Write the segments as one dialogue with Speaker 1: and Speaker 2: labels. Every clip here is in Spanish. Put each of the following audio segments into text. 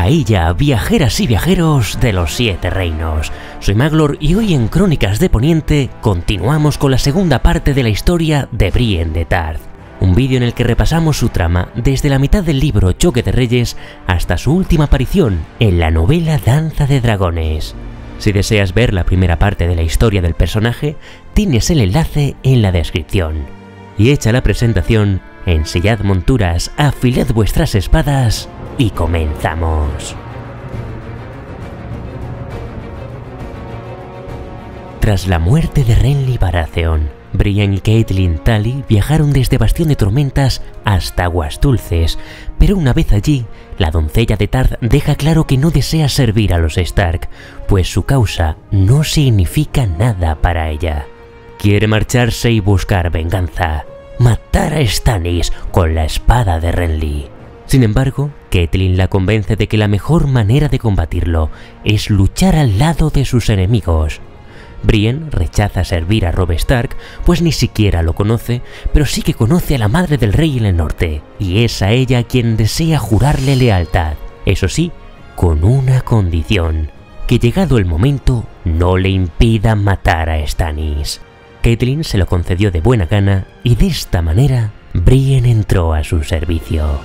Speaker 1: ella, viajeras y viajeros de los 7 reinos. Soy Maglor y hoy en Crónicas de Poniente continuamos con la segunda parte de la historia de Brienne de Tarth. Un vídeo en el que repasamos su trama desde la mitad del libro Choque de Reyes hasta su última aparición en la novela Danza de Dragones. Si deseas ver la primera parte de la historia del personaje, tienes el enlace en la descripción. Y hecha la presentación, ensillad monturas, afilad vuestras espadas y comenzamos. Tras la muerte de Renly Baratheon, Brienne y Catelyn Tully viajaron desde Bastión de Tormentas hasta Aguas Dulces, pero una vez allí, la doncella de Tarth deja claro que no desea servir a los Stark, pues su causa no significa nada para ella. Quiere marcharse y buscar venganza, matar a Stannis con la espada de Renly. Sin embargo, Catelyn la convence de que la mejor manera de combatirlo es luchar al lado de sus enemigos. Brienne rechaza servir a Robb Stark, pues ni siquiera lo conoce, pero sí que conoce a la madre del rey en el norte, y es a ella quien desea jurarle lealtad. Eso sí, con una condición, que llegado el momento no le impida matar a Stannis. Catelyn se lo concedió de buena gana, y de esta manera, Brienne entró a su servicio.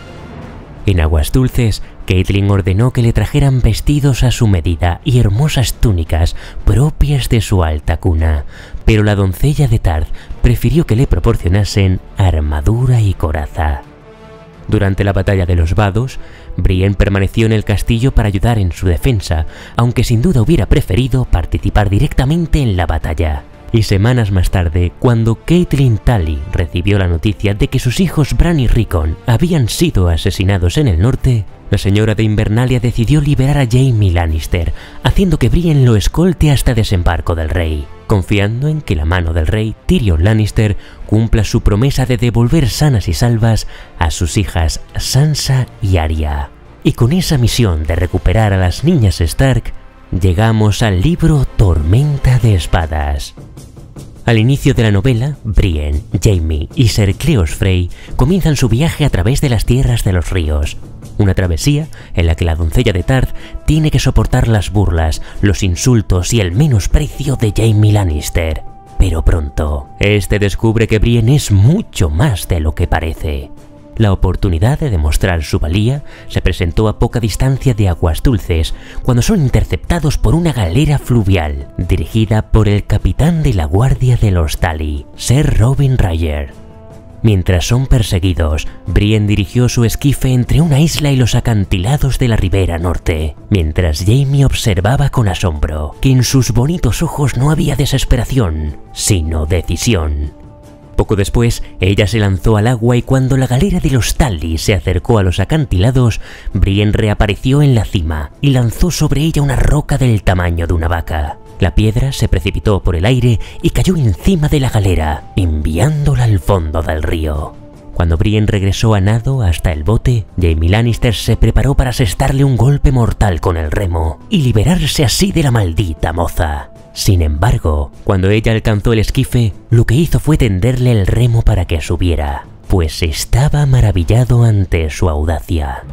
Speaker 1: En Aguas Dulces, Catelyn ordenó que le trajeran vestidos a su medida y hermosas túnicas propias de su alta cuna, pero la doncella de Tarth prefirió que le proporcionasen armadura y coraza. Durante la batalla de los Vados, Brienne permaneció en el castillo para ayudar en su defensa, aunque sin duda hubiera preferido participar directamente en la batalla. Y semanas más tarde, cuando Catelyn Tully recibió la noticia de que sus hijos Bran y Rickon habían sido asesinados en el norte, la señora de Invernalia decidió liberar a Jaime Lannister, haciendo que Brienne lo escolte hasta desembarco del rey, confiando en que la mano del rey, Tyrion Lannister, cumpla su promesa de devolver sanas y salvas a sus hijas Sansa y Arya. Y con esa misión de recuperar a las niñas Stark, llegamos al libro Tormenta de Espadas. Al inicio de la novela, Brienne, Jaime y Ser Cleos Frey comienzan su viaje a través de las tierras de los ríos. Una travesía en la que la doncella de Tarth tiene que soportar las burlas, los insultos y el menosprecio de Jaime Lannister. Pero pronto, este descubre que Brienne es mucho más de lo que parece. La oportunidad de demostrar su valía se presentó a poca distancia de Aguas Dulces, cuando son interceptados por una galera fluvial, dirigida por el capitán de la guardia de los Tully, Ser Robin Rhaegar. Mientras son perseguidos, Brienne dirigió su esquife entre una isla y los acantilados de la ribera norte, mientras Jaime observaba con asombro que en sus bonitos ojos no había desesperación, sino decisión. Poco después, ella se lanzó al agua y cuando la galera de los Tully se acercó a los acantilados, Brienne reapareció en la cima y lanzó sobre ella una roca del tamaño de una vaca. La piedra se precipitó por el aire y cayó encima de la galera, enviándola al fondo del río. Cuando Brienne regresó a nado hasta el bote, Jaime Lannister se preparó para asestarle un golpe mortal con el remo y liberarse así de la maldita moza. Sin embargo, cuando ella alcanzó el esquife, lo que hizo fue tenderle el remo para que subiera, pues estaba maravillado ante su audacia.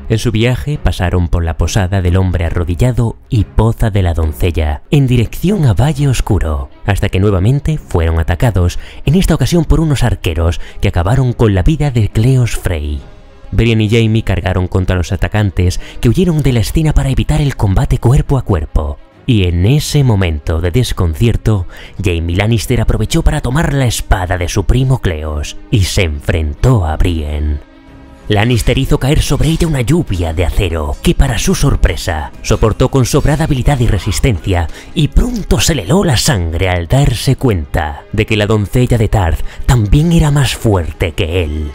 Speaker 1: En su viaje pasaron por la posada del hombre arrodillado y poza de la doncella, en dirección a Valle Oscuro, hasta que nuevamente fueron atacados, en esta ocasión por unos arqueros que acabaron con la vida de Cleos Frey. Brienne y Jaime cargaron contra los atacantes que huyeron de la escena para evitar el combate cuerpo a cuerpo. Y en ese momento de desconcierto, Jaime Lannister aprovechó para tomar la espada de su primo Cleos y se enfrentó a Brienne. Lannister hizo caer sobre ella una lluvia de acero que, para su sorpresa, soportó con sobrada habilidad y resistencia, y pronto se le heló la sangre al darse cuenta de que la doncella de Tarth también era más fuerte que él.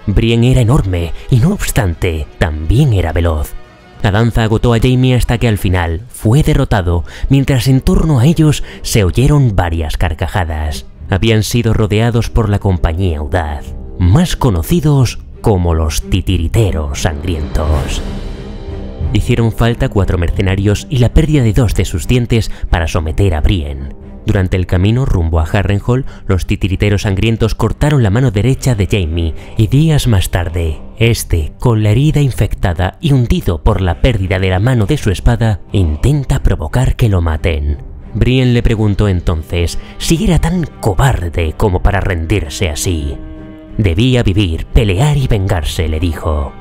Speaker 1: Brienne era enorme y, no obstante, también era veloz. La danza agotó a Jaime hasta que al final fue derrotado, mientras en torno a ellos se oyeron varias carcajadas. Habían sido rodeados por la Compañía Audaz, más conocidos como los Titiriteros Sangrientos. Hicieron falta 4 mercenarios y la pérdida de 2 de sus dientes para someter a Brienne. Durante el camino rumbo a Harrenhal, los Titiriteros Sangrientos cortaron la mano derecha de Jaime y días más tarde, Este, con la herida infectada y hundido por la pérdida de la mano de su espada, intenta provocar que lo maten. Brienne le preguntó entonces si era tan cobarde como para rendirse así. Debía vivir, pelear y vengarse, le dijo.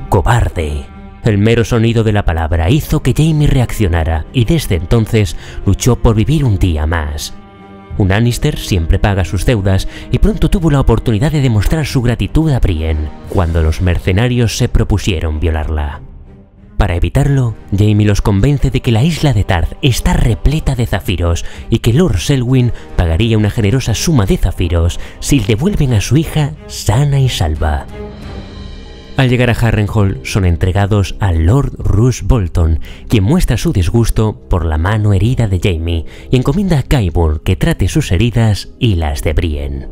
Speaker 1: Cobarde. El mero sonido de la palabra hizo que Jaime reaccionara y desde entonces luchó por vivir un día más. Un Lannister siempre paga sus deudas y pronto tuvo la oportunidad de demostrar su gratitud a Brienne cuando los mercenarios se propusieron violarla. Para evitarlo, Jaime los convence de que la isla de Tarth está repleta de zafiros y que Lord Selwyn pagaría una generosa suma de zafiros si devuelven a su hija sana y salva. Al llegar a Harrenhal son entregados a Lord Roose Bolton, quien muestra su disgusto por la mano herida de Jaime y encomienda a Qyburn que trate sus heridas y las de Brienne.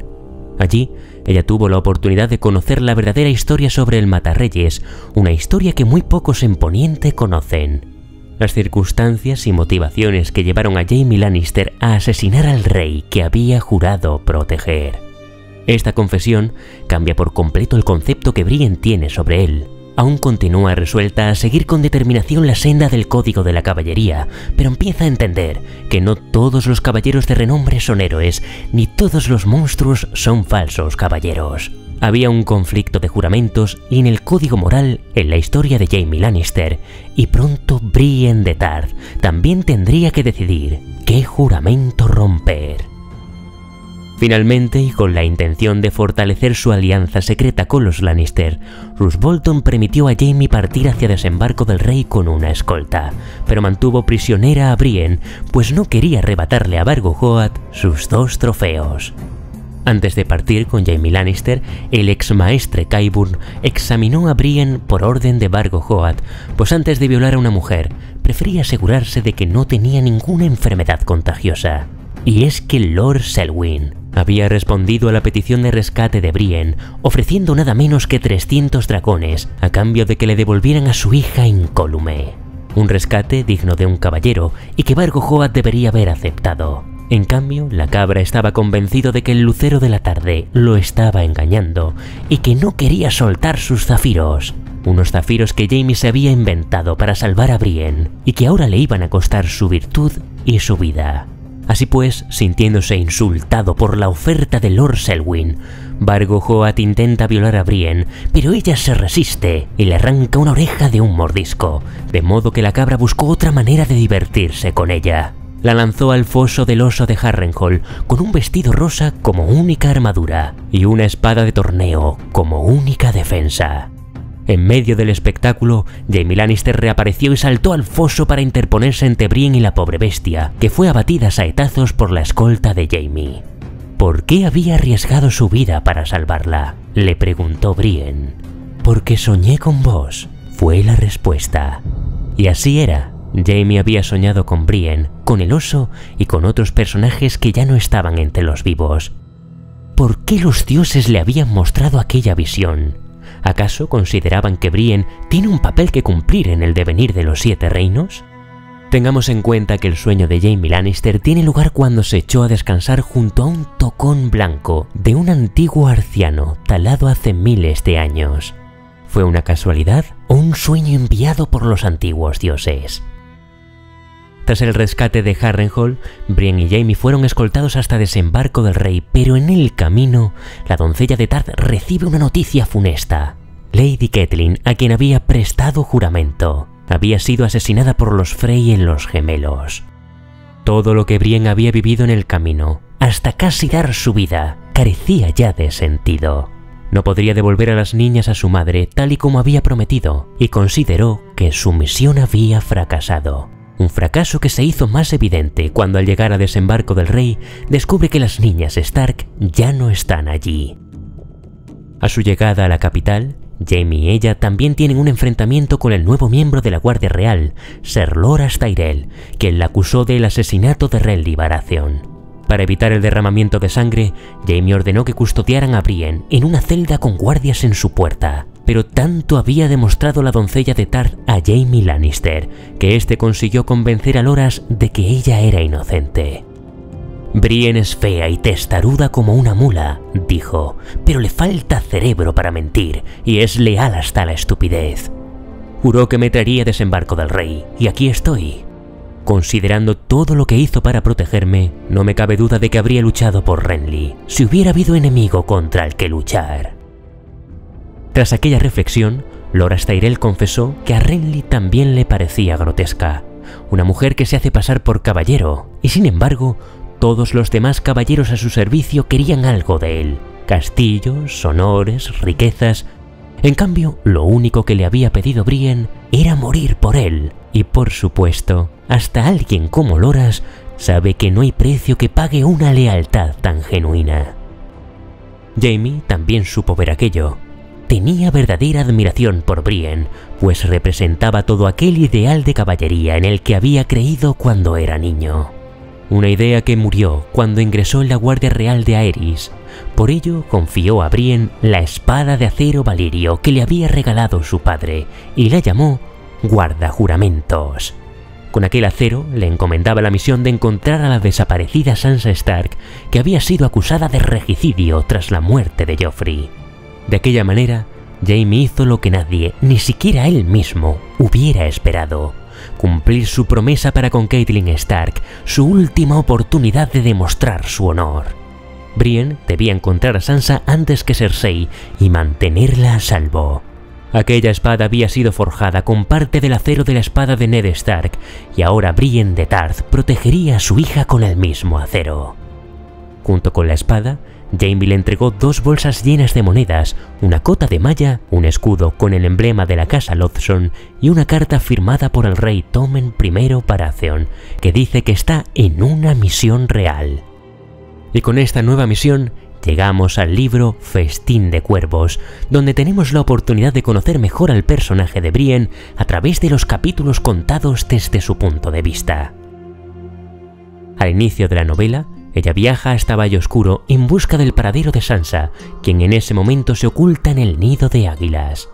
Speaker 1: Allí, ella tuvo la oportunidad de conocer la verdadera historia sobre el Matarreyes, una historia que muy pocos en Poniente conocen. Las circunstancias y motivaciones que llevaron a Jaime Lannister a asesinar al rey que había jurado proteger. Esta confesión cambia por completo el concepto que Brienne tiene sobre él. Aún continúa resuelta a seguir con determinación la senda del código de la caballería, pero empieza a entender que no todos los caballeros de renombre son héroes, ni todos los monstruos son falsos caballeros. Había un conflicto de juramentos y en el código moral en la historia de Jaime Lannister, y pronto Brienne de Tarth también tendría que decidir qué juramento romper. Finalmente, y con la intención de fortalecer su alianza secreta con los Lannister, Roose Bolton permitió a Jaime partir hacia Desembarco del Rey con una escolta, pero mantuvo prisionera a Brienne, pues no quería arrebatarle a Vargo Hoat sus 2 trofeos. Antes de partir con Jaime Lannister, el ex maestre Qyburn examinó a Brienne por orden de Vargo Hoat, pues antes de violar a una mujer, prefería asegurarse de que no tenía ninguna enfermedad contagiosa. Y es que Lord Selwyn había respondido a la petición de rescate de Brienne, ofreciendo nada menos que 300 dragones, a cambio de que le devolvieran a su hija incólume. Un rescate digno de un caballero y que Vargo Hoat debería haber aceptado. En cambio, la cabra estaba convencido de que el lucero de la tarde lo estaba engañando y que no quería soltar sus zafiros. Unos zafiros que Jaime se había inventado para salvar a Brienne y que ahora le iban a costar su virtud y su vida. Así pues, sintiéndose insultado por la oferta de Lord Selwyn, Vargo Hoat intenta violar a Brienne, pero ella se resiste y le arranca una oreja de un mordisco, de modo que la cabra buscó otra manera de divertirse con ella. La lanzó al foso del oso de Harrenhal con un vestido rosa como única armadura y una espada de torneo como única defensa. En medio del espectáculo, Jaime Lannister reapareció y saltó al foso para interponerse entre Brienne y la pobre bestia, que fue abatida a saetazos por la escolta de Jaime. ¿Por qué había arriesgado su vida para salvarla?, le preguntó Brienne. «Porque soñé con vos», fue la respuesta. Y así era. Jaime había soñado con Brienne, con el oso y con otros personajes que ya no estaban entre los vivos. ¿Por qué los dioses le habían mostrado aquella visión? ¿Acaso consideraban que Brienne tiene un papel que cumplir en el devenir de los 7 reinos? Tengamos en cuenta que el sueño de Jaime Lannister tiene lugar cuando se echó a descansar junto a un tocón blanco de un antiguo arciano talado hace miles de años. ¿Fue una casualidad o un sueño enviado por los antiguos dioses? Tras el rescate de Harrenhal, Brienne y Jaime fueron escoltados hasta Desembarco del Rey, pero en el camino, la doncella de Tarth recibe una noticia funesta. Lady Catelyn, a quien había prestado juramento, había sido asesinada por los Frey en Los Gemelos. Todo lo que Brienne había vivido en el camino, hasta casi dar su vida, carecía ya de sentido. No podría devolver a las niñas a su madre tal y como había prometido, y consideró que su misión había fracasado. Un fracaso que se hizo más evidente cuando al llegar a Desembarco del Rey descubre que las niñas Stark ya no están allí. A su llegada a la capital, Jaime y ella también tienen un enfrentamiento con el nuevo miembro de la Guardia Real, Ser Loras Tyrell, quien la acusó del asesinato de Renly Baratheon. Para evitar el derramamiento de sangre, Jaime ordenó que custodiaran a Brienne en una celda con guardias en su puerta. Pero tanto había demostrado la doncella de Tarth a Jaime Lannister, que éste consiguió convencer a Loras de que ella era inocente. Brienne es fea y testaruda como una mula, dijo, pero le falta cerebro para mentir y es leal hasta la estupidez. Juró que me traería desembarco del rey, y aquí estoy. Considerando todo lo que hizo para protegerme, no me cabe duda de que habría luchado por Renly, si hubiera habido enemigo contra el que luchar. Tras aquella reflexión, Loras Tyrell confesó que a Renly también le parecía grotesca, una mujer que se hace pasar por caballero, y sin embargo, todos los demás caballeros a su servicio querían algo de él, castillos, honores, riquezas. En cambio, lo único que le había pedido Brienne era morir por él, y por supuesto, hasta alguien como Loras sabe que no hay precio que pague una lealtad tan genuina. Jaime también supo ver aquello. Tenía verdadera admiración por Brienne, pues representaba todo aquel ideal de caballería en el que había creído cuando era niño. Una idea que murió cuando ingresó en la Guardia Real de Aerys. Por ello confió a Brienne la espada de acero Valirio que le había regalado su padre y la llamó guardajuramentos. Con aquel acero le encomendaba la misión de encontrar a la desaparecida Sansa Stark, que había sido acusada de regicidio tras la muerte de Joffrey. De aquella manera, Jaime hizo lo que nadie, ni siquiera él mismo, hubiera esperado: cumplir su promesa para con Catelyn Stark, su última oportunidad de demostrar su honor. Brienne debía encontrar a Sansa antes que Cersei y mantenerla a salvo. Aquella espada había sido forjada con parte del acero de la espada de Ned Stark, y ahora Brienne de Tarth protegería a su hija con el mismo acero. Junto con la espada, Jaime le entregó 2 bolsas llenas de monedas, una cota de malla, un escudo con el emblema de la casa Lodson y una carta firmada por el rey Tommen I Baratheon, que dice que está en una misión real. Y con esta nueva misión llegamos al libro Festín de Cuervos, donde tenemos la oportunidad de conocer mejor al personaje de Brienne a través de los capítulos contados desde su punto de vista. Al inicio de la novela, ella viaja hasta Valle Oscuro en busca del paradero de Sansa, quien en ese momento se oculta en el nido de águilas.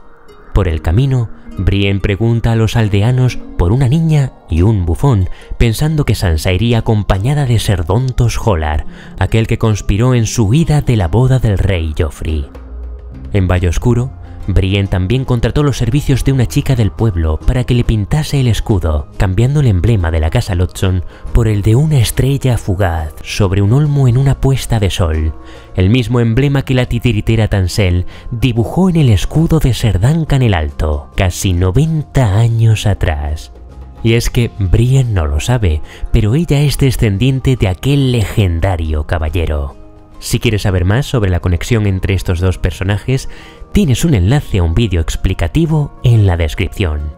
Speaker 1: Por el camino, Brienne pregunta a los aldeanos por una niña y un bufón, pensando que Sansa iría acompañada de Ser Dontos Holar, aquel que conspiró en su huida de la boda del rey Joffrey. En Valle Oscuro, Brienne también contrató los servicios de una chica del pueblo para que le pintase el escudo, cambiando el emblema de la casa Lodson por el de una estrella fugaz sobre un olmo en una puesta de sol, el mismo emblema que la titiritera Tansel dibujó en el escudo de Ser Duncan el Alto, casi 90 años atrás. Y es que Brienne no lo sabe, pero ella es descendiente de aquel legendario caballero. Si quieres saber más sobre la conexión entre estos dos personajes, tienes un enlace a un vídeo explicativo en la descripción.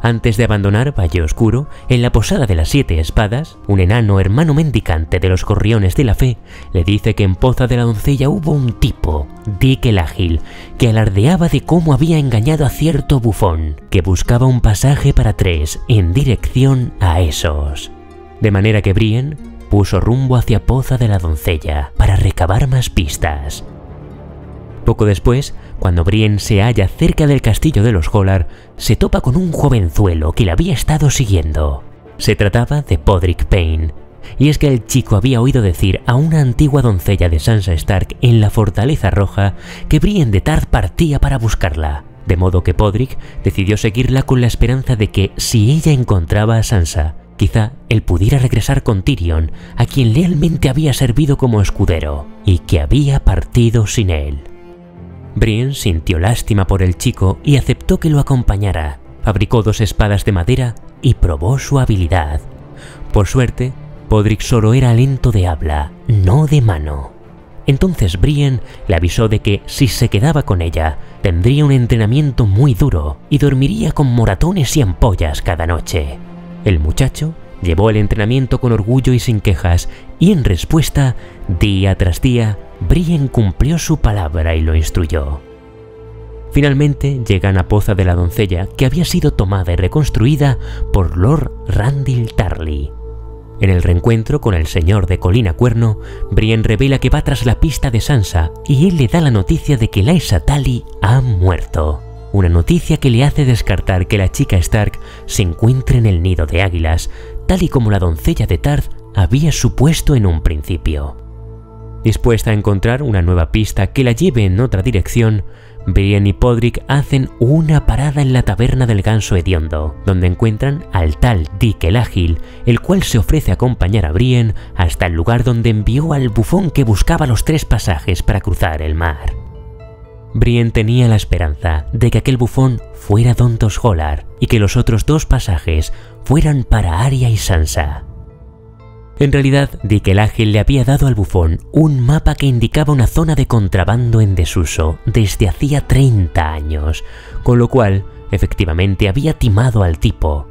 Speaker 1: Antes de abandonar Valle Oscuro, en la posada de las 7 espadas, un enano hermano mendicante de los Gorriones de la Fe le dice que en Poza de la Doncella hubo un tipo, Dick el Ágil, que alardeaba de cómo había engañado a cierto bufón, que buscaba un pasaje para 3 en dirección a Essos. De manera que Brienne puso rumbo hacia Poza de la Doncella para recabar más pistas. Poco después, cuando Brienne se halla cerca del castillo de los Holar, se topa con un jovenzuelo que la había estado siguiendo. Se trataba de Podrick Payne, y es que el chico había oído decir a una antigua doncella de Sansa Stark en la Fortaleza Roja que Brienne de Tarth partía para buscarla, de modo que Podrick decidió seguirla con la esperanza de que, si ella encontraba a Sansa, quizá él pudiera regresar con Tyrion, a quien lealmente había servido como escudero, y que había partido sin él. Brienne sintió lástima por el chico y aceptó que lo acompañara. Fabricó 2 espadas de madera y probó su habilidad. Por suerte, Podrick solo era lento de habla, no de mano. Entonces Brienne le avisó de que, si se quedaba con ella, tendría un entrenamiento muy duro y dormiría con moratones y ampollas cada noche. El muchacho llevó el entrenamiento con orgullo y sin quejas, y en respuesta, día tras día, Brienne cumplió su palabra y lo instruyó. Finalmente llegan a Poza de la Doncella, que había sido tomada y reconstruida por Lord Randyll Tarly. En el reencuentro con el señor de Colina Cuerno, Brienne revela que va tras la pista de Sansa y él le da la noticia de que Lysa Tully ha muerto. Una noticia que le hace descartar que la chica Stark se encuentre en el nido de águilas, tal y como la doncella de Tarth había supuesto en un principio. Dispuesta a encontrar una nueva pista que la lleve en otra dirección, Brienne y Podrick hacen una parada en la taberna del ganso hediondo, donde encuentran al tal Dick el Ágil, el cual se ofrece a acompañar a Brienne hasta el lugar donde envió al bufón que buscaba los 3 pasajes para cruzar el mar. Brienne tenía la esperanza de que aquel bufón fuera Dontos Holar y que los otros 2 pasajes fueran para Arya y Sansa. En realidad, Dick el Ágil le había dado al bufón un mapa que indicaba una zona de contrabando en desuso desde hacía 30 años, con lo cual, efectivamente, había timado al tipo.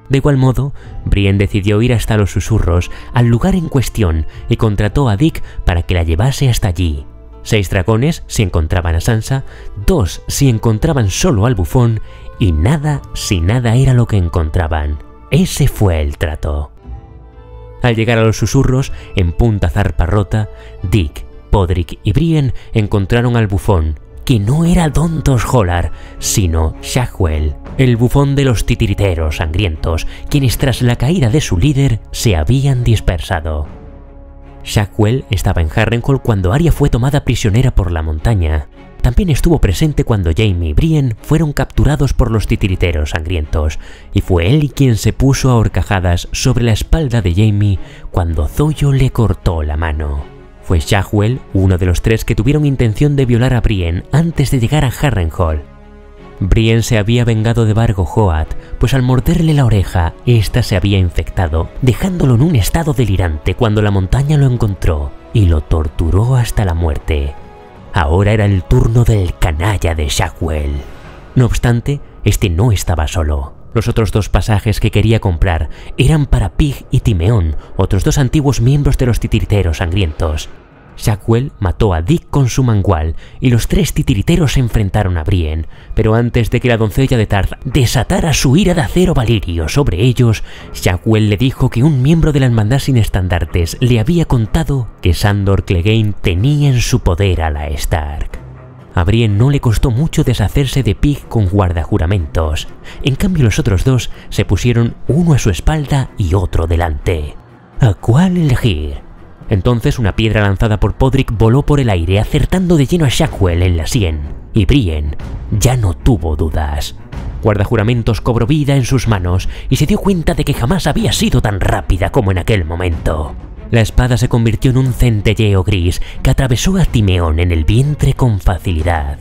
Speaker 1: De igual modo, Brienne decidió ir hasta los susurros, al lugar en cuestión, y contrató a Dick para que la llevase hasta allí. 6 dragones si encontraban a Sansa, 2 si encontraban solo al bufón, y nada si nada era lo que encontraban. Ese fue el trato. Al llegar a los susurros, en punta zarpa rota, Dick, Podrick y Brienne encontraron al bufón, que no era Dontos Holar, sino Shackwell, el bufón de los titiriteros sangrientos, quienes tras la caída de su líder se habían dispersado. Shackwell estaba en Harrenhal cuando Arya fue tomada prisionera por la montaña. También estuvo presente cuando Jaime y Brienne fueron capturados por los titiriteros sangrientos, y fue él quien se puso a horcajadas sobre la espalda de Jaime cuando Zoyo le cortó la mano. Fue Shackwell uno de los 3 que tuvieron intención de violar a Brienne antes de llegar a Harrenhal. Brienne se había vengado de Vargo Hoat, pues al morderle la oreja, ésta se había infectado, dejándolo en un estado delirante cuando la montaña lo encontró y lo torturó hasta la muerte. Ahora era el turno del canalla de Shackwell. No obstante, este no estaba solo. Los otros 2 pasajes que quería comprar eran para Pig y Timeón, otros 2 antiguos miembros de los titiriteros sangrientos. Shackwell mató a Dick con su mangual y los 3 titiriteros se enfrentaron a Brienne, pero antes de que la doncella de Tarth desatara su ira de acero valirio sobre ellos, Shackwell le dijo que un miembro de la Hermandad sin Estandartes le había contado que Sandor Clegane tenía en su poder a la Stark. A Brienne no le costó mucho deshacerse de Pig con guardajuramentos. En cambio los otros 2 se pusieron uno a su espalda y otro delante. ¿A cuál elegir? Entonces una piedra lanzada por Podrick voló por el aire acertando de lleno a Shackwell en la sien, y Brienne ya no tuvo dudas. Guardajuramentos cobró vida en sus manos y se dio cuenta de que jamás había sido tan rápida como en aquel momento. La espada se convirtió en un centelleo gris que atravesó a Timeón en el vientre con facilidad.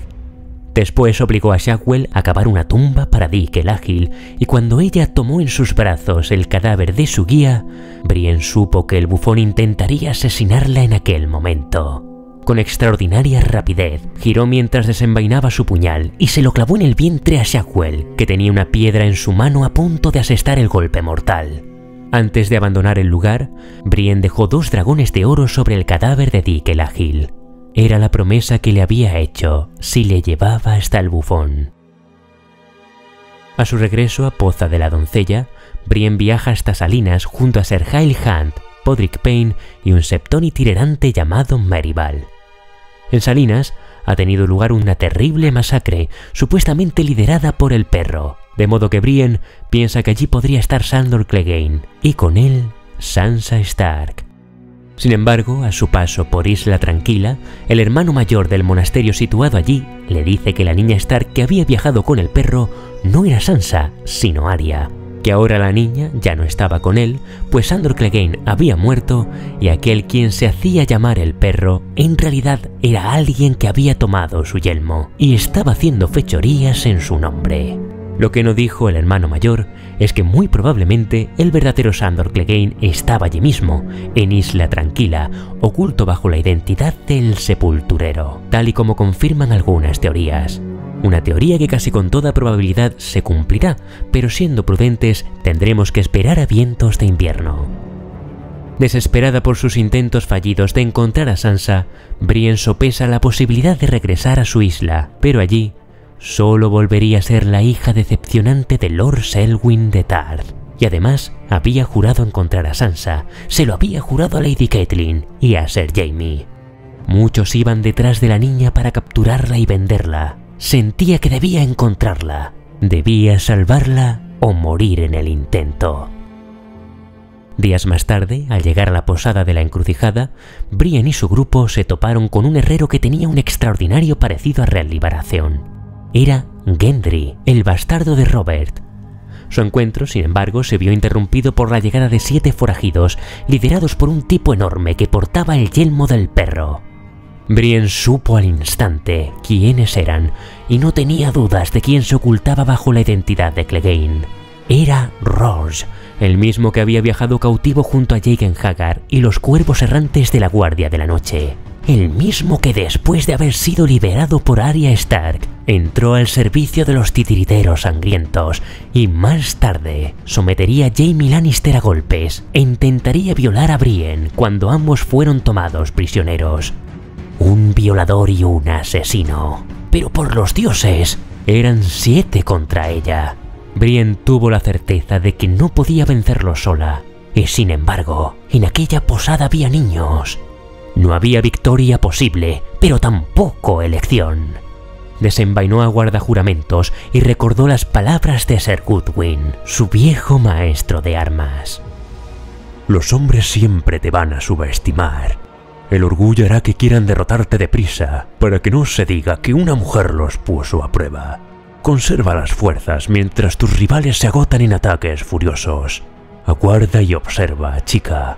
Speaker 1: Después obligó a Shackwell a cavar una tumba para Dick el Ágil, y cuando ella tomó en sus brazos el cadáver de su guía, Brienne supo que el bufón intentaría asesinarla en aquel momento. Con extraordinaria rapidez, giró mientras desenvainaba su puñal y se lo clavó en el vientre a Shackwell, que tenía una piedra en su mano a punto de asestar el golpe mortal. Antes de abandonar el lugar, Brienne dejó 2 dragones de oro sobre el cadáver de Dick el Ágil. Era la promesa que le había hecho si le llevaba hasta el bufón. A su regreso a Poza de la Doncella, Brienne viaja hasta Salinas junto a Ser Hael Hunt, Podrick Payne y un septón itinerante llamado Meribal. En Salinas ha tenido lugar una terrible masacre, supuestamente liderada por el perro, de modo que Brienne piensa que allí podría estar Sandor Clegane, y con él Sansa Stark. Sin embargo, a su paso por Isla Tranquila, el hermano mayor del monasterio situado allí le dice que la niña Stark que había viajado con el perro no era Sansa, sino Arya, que ahora la niña ya no estaba con él, pues Sandor Clegane había muerto y aquel quien se hacía llamar el perro en realidad era alguien que había tomado su yelmo y estaba haciendo fechorías en su nombre. Lo que no dijo el hermano mayor es que muy probablemente el verdadero Sandor Clegane estaba allí mismo, en Isla Tranquila, oculto bajo la identidad del Sepulturero, tal y como confirman algunas teorías. Una teoría que casi con toda probabilidad se cumplirá, pero siendo prudentes tendremos que esperar a vientos de invierno. Desesperada por sus intentos fallidos de encontrar a Sansa, Brienne sopesa la posibilidad de regresar a su isla, pero allí solo volvería a ser la hija decepcionante de Lord Selwyn de Tarth. Y además había jurado encontrar a Sansa, se lo había jurado a Lady Catelyn y a Ser Jaime. Muchos iban detrás de la niña para capturarla y venderla. Sentía que debía encontrarla, debía salvarla o morir en el intento. Días más tarde, al llegar a la posada de la encrucijada, Brienne y su grupo se toparon con un herrero que tenía un extraordinario parecido a Renly Baratheon. Era Gendry, el bastardo de Robert. Su encuentro, sin embargo, se vio interrumpido por la llegada de 7 forajidos, liderados por un tipo enorme que portaba el yelmo del perro. Brienne supo al instante quiénes eran y no tenía dudas de quién se ocultaba bajo la identidad de Clegane. Era Roose, el mismo que había viajado cautivo junto a Jaqen H'ghar y los cuervos errantes de la Guardia de la Noche. El mismo que después de haber sido liberado por Arya Stark, entró al servicio de los titiriteros sangrientos y más tarde sometería a Jaime Lannister a golpes e intentaría violar a Brienne cuando ambos fueron tomados prisioneros. Un violador y un asesino. Pero por los dioses, eran 7 contra ella. Brienne tuvo la certeza de que no podía vencerlo sola, y sin embargo, en aquella posada había niños. No había victoria posible, pero tampoco elección. Desenvainó a guardajuramentos y recordó las palabras de Ser Goodwin, su viejo maestro de armas.
Speaker 2: Los hombres siempre te van a subestimar. El orgullo hará que quieran derrotarte deprisa, para que no se diga que una mujer los puso a prueba. Conserva las fuerzas mientras tus rivales se agotan en ataques furiosos. Aguarda y observa, chica.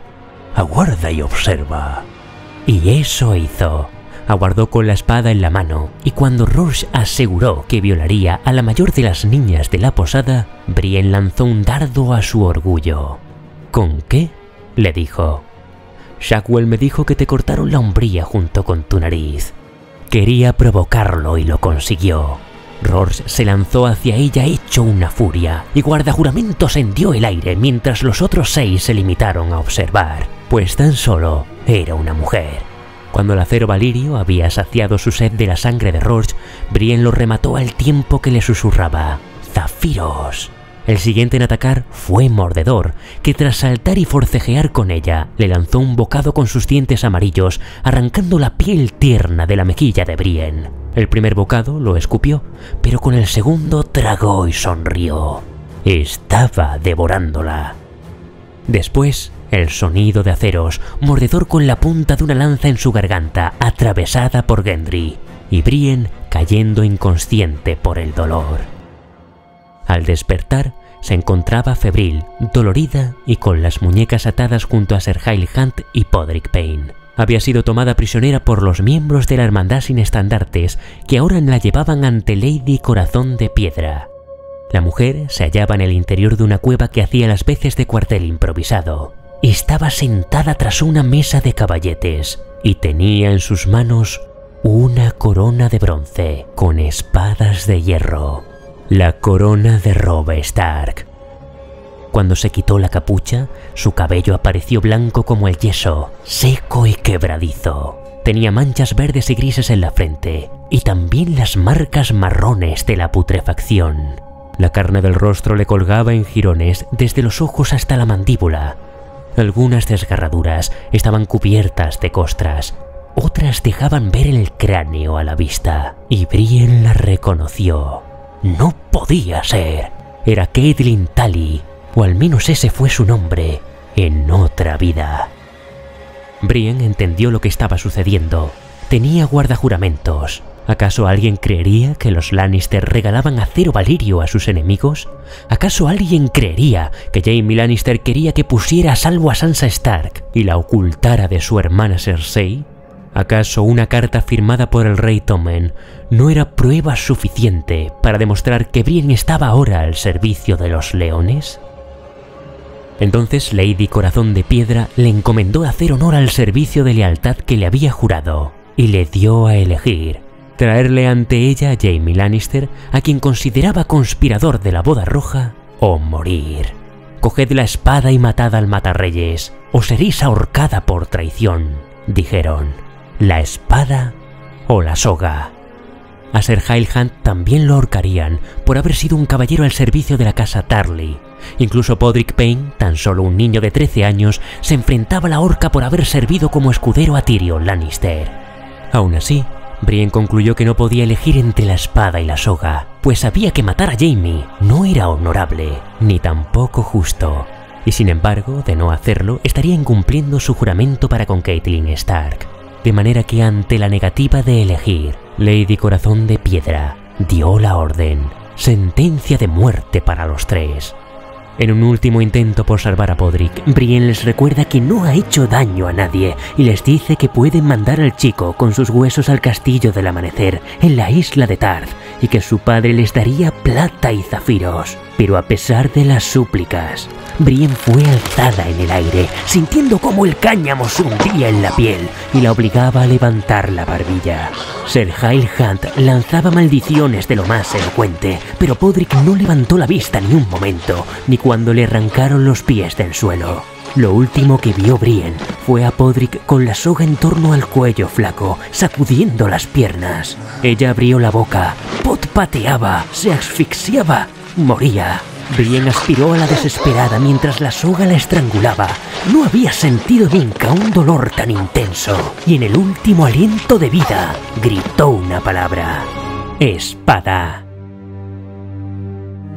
Speaker 2: Aguarda y observa.
Speaker 1: Y eso hizo. Aguardó con la espada en la mano, y cuando Roose aseguró que violaría a la mayor de las niñas de la posada, Brienne lanzó un dardo a su orgullo. ¿Con qué?, le dijo. Shackwell me dijo que te cortaron la hombría junto con tu nariz. Quería provocarlo y lo consiguió. Roose se lanzó hacia ella hecho una furia, y guardajuramentos hendió el aire mientras los otros 6 se limitaron a observar, pues tan solo era una mujer. Cuando el acero valirio había saciado su sed de la sangre de Roose, Brienne lo remató al tiempo que le susurraba: «¡Zafiros!». El siguiente en atacar fue Mordedor, que tras saltar y forcejear con ella, le lanzó un bocado con sus dientes amarillos, arrancando la piel tierna de la mejilla de Brienne. El primer bocado lo escupió, pero con el segundo tragó y sonrió. Estaba devorándola. Después, el sonido de aceros, Mordedor con la punta de una lanza en su garganta, atravesada por Gendry, y Brienne cayendo inconsciente por el dolor. Al despertar, se encontraba febril, dolorida y con las muñecas atadas junto a Ser Hyle Hunt y Podrick Payne. Había sido tomada prisionera por los miembros de la Hermandad sin estandartes, que ahora la llevaban ante Lady Corazón de Piedra. La mujer se hallaba en el interior de una cueva que hacía las veces de cuartel improvisado. Estaba sentada tras una mesa de caballetes y tenía en sus manos una corona de bronce con espadas de hierro. La corona de Robb Stark. Cuando se quitó la capucha, su cabello apareció blanco como el yeso, seco y quebradizo. Tenía manchas verdes y grises en la frente, y también las marcas marrones de la putrefacción. La carne del rostro le colgaba en jirones desde los ojos hasta la mandíbula. Algunas desgarraduras estaban cubiertas de costras, otras dejaban ver el cráneo a la vista, y Brienne la reconoció. No podía ser. Era Catelyn Tully, o al menos ese fue su nombre, en otra vida. Brienne entendió lo que estaba sucediendo. Tenía guardajuramentos. ¿Acaso alguien creería que los Lannister regalaban acero valirio a sus enemigos? ¿Acaso alguien creería que Jaime Lannister quería que pusiera a salvo a Sansa Stark y la ocultara de su hermana Cersei? ¿Acaso una carta firmada por el rey Tommen no era prueba suficiente para demostrar que Brienne estaba ahora al servicio de los leones? Entonces Lady Corazón de Piedra le encomendó hacer honor al servicio de lealtad que le había jurado, y le dio a elegir: traerle ante ella a Jaime Lannister, a quien consideraba conspirador de la boda roja, o morir. Coged la espada y matad al matarreyes, o seréis ahorcada por traición, dijeron. La espada o la soga. A Ser Hyle Hunt también lo ahorcarían por haber sido un caballero al servicio de la casa Tarly. Incluso Podrick Payne, tan solo un niño de 13 años, se enfrentaba a la horca por haber servido como escudero a Tyrion Lannister. Aún así, Brienne concluyó que no podía elegir entre la espada y la soga, pues sabía que matar a Jaime no era honorable, ni tampoco justo. y sin embargo, de no hacerlo, estaría incumpliendo su juramento para con Catelyn Stark. De manera que ante la negativa de elegir, Lady Corazón de Piedra dio la orden: sentencia de muerte para los tres. En un último intento por salvar a Podrick, Brienne les recuerda que no ha hecho daño a nadie y les dice que pueden mandar al chico con sus huesos al castillo del amanecer en la isla de Tarth y que su padre les daría plata y zafiros. Pero a pesar de las súplicas, Brienne fue alzada en el aire, sintiendo cómo el cáñamo se hundía en la piel y la obligaba a levantar la barbilla. Ser Hyle Hunt lanzaba maldiciones de lo más elocuente, pero Podrick no levantó la vista ni un momento, ni cuando le arrancaron los pies del suelo. Lo último que vio Brienne fue a Podrick con la soga en torno al cuello flaco, sacudiendo las piernas. Ella abrió la boca, Pod pateaba, se asfixiaba, moría. Brienne aspiró a la desesperada mientras la soga la estrangulaba. No había sentido nunca un dolor tan intenso, y en el último aliento de vida gritó una palabra: espada.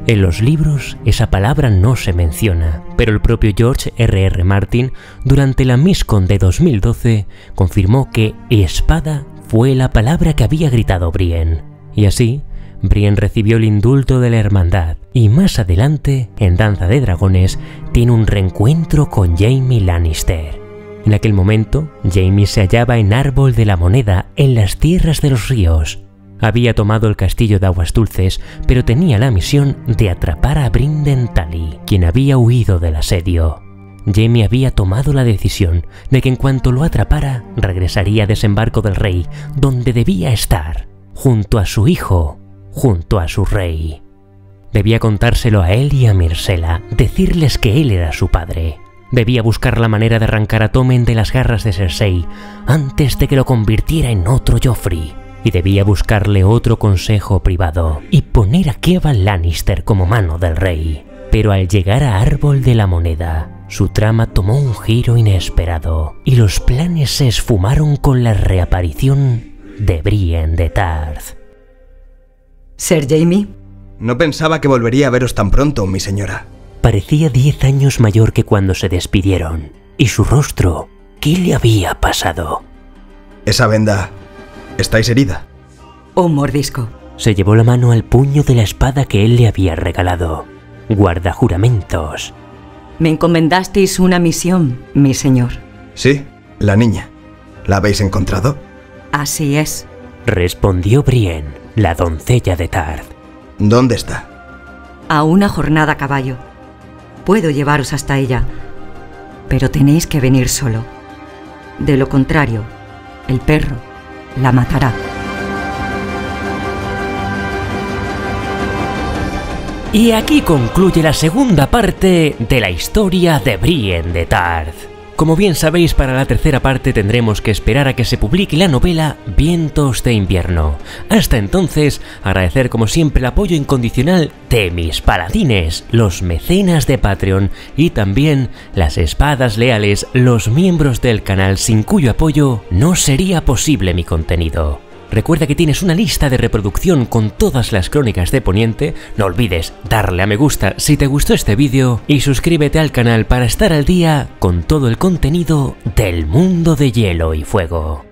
Speaker 1: En los libros esa palabra no se menciona, pero el propio George R.R. Martin, durante la Mizcon de 2012, confirmó que espada fue la palabra que había gritado Brienne. Y así, Brienne recibió el indulto de la hermandad, y más adelante, en Danza de Dragones, tiene un reencuentro con Jaime Lannister. En aquel momento, Jaime se hallaba en Árbol de la Moneda, en las Tierras de los Ríos. Había tomado el castillo de Aguas Dulces, pero tenía la misión de atrapar a Brynden Tully, quien había huido del asedio. Jaime había tomado la decisión de que en cuanto lo atrapara, regresaría a Desembarco del Rey, donde debía estar, junto a su hijo, junto a su rey. Debía contárselo a él y a Myrcella, decirles que él era su padre. Debía buscar la manera de arrancar a Tommen de las garras de Cersei, antes de que lo convirtiera en otro Joffrey. Y debía buscarle otro consejo privado y poner a Kevan Lannister como mano del rey. Pero al llegar a Árbol de la Moneda, su trama tomó un giro inesperado y los planes se esfumaron con la reaparición de Brienne de Tarth.
Speaker 3: ¿Ser Jaime?
Speaker 4: No pensaba que volvería a veros tan pronto, mi señora.
Speaker 1: Parecía 10 años mayor que cuando se despidieron. ¿Y su rostro? ¿Qué le había pasado?
Speaker 4: Esa venda... ¿Estáis herida?
Speaker 3: Un mordisco.
Speaker 1: Se llevó la mano al puño de la espada que él le había regalado. Guarda juramentos.
Speaker 3: Me encomendasteis una misión, mi señor.
Speaker 4: Sí, la niña. ¿La habéis encontrado?
Speaker 3: Así es.
Speaker 1: Respondió Brienne, la doncella de Tarth.
Speaker 4: ¿Dónde está?
Speaker 3: A una jornada a caballo. Puedo llevaros hasta ella, pero tenéis que venir solo. De lo contrario, el perro la matará. Y aquí concluye la segunda parte de la historia de Brienne de Tarth. Como bien sabéis, para la tercera parte tendremos que esperar a que se publique la novela Vientos de Invierno. Hasta entonces, agradecer como siempre el apoyo incondicional de mis paladines, los mecenas de Patreon y también las espadas leales, los miembros del canal sin cuyo apoyo no sería posible mi contenido. Recuerda que tienes una lista de reproducción con todas las crónicas de Poniente, no olvides darle a me gusta si te gustó este vídeo y suscríbete al canal para estar al día con todo el contenido del mundo de Hielo y Fuego.